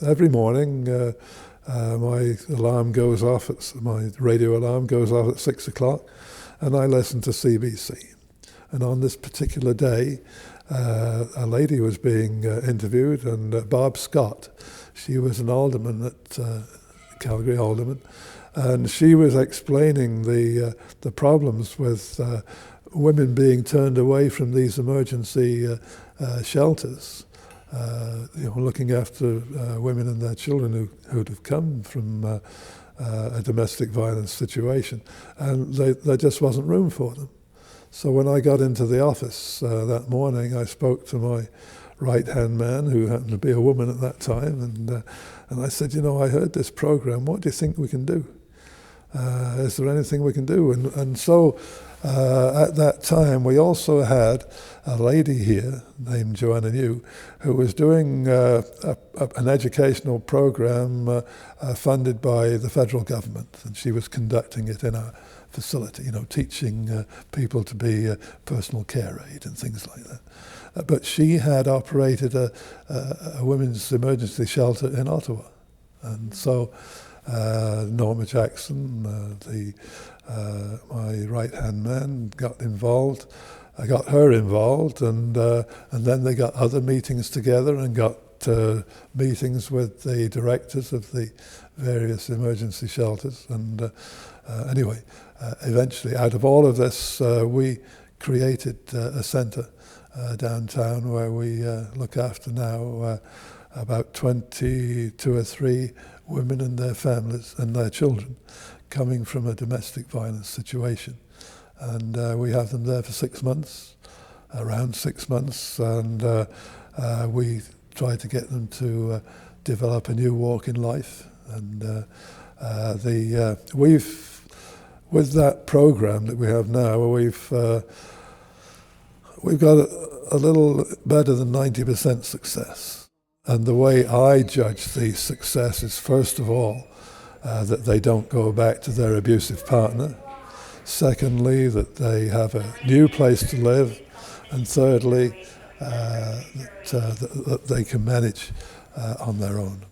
Every morning, my alarm goes off. My radio alarm goes off at 6 o'clock, and I listen to CBC. And on this particular day, a lady was being interviewed, and Bob Scott, she was an alderman at Calgary alderman, and she was explaining the problems with women being turned away from these emergency shelters. Looking after women and their children who'd have come from a domestic violence situation, and there just wasn't room for them. So when I got into the office that morning, I spoke to my right-hand man, who happened to be a woman at that time, and I said, I heard this program. What do you think we can do? Is there anything we can do? And so at that time, we also had a lady here named Joanna New, who was doing an educational program funded by the federal government, and she was conducting it in our facility, teaching people to be a personal care aide and things like that. But she had operated a women's emergency shelter in Ottawa, and so Norma Jackson, my right-hand man, got involved. I got her involved, and then they got other meetings together and got meetings with the directors of the various emergency shelters. And anyway, eventually, out of all of this, we created a centre downtown where we look after now about 22 or 3 women and their families and their children coming from a domestic violence situation. And we have them there for 6 months, around 6 months, and we try to get them to develop a new walk in life. And with that program that we have now, we've got a little better than 90% success. And the way I judge the success is, first of all, that they don't go back to their abusive partner. Secondly, that they have a new place to live. And thirdly, that they can manage on their own.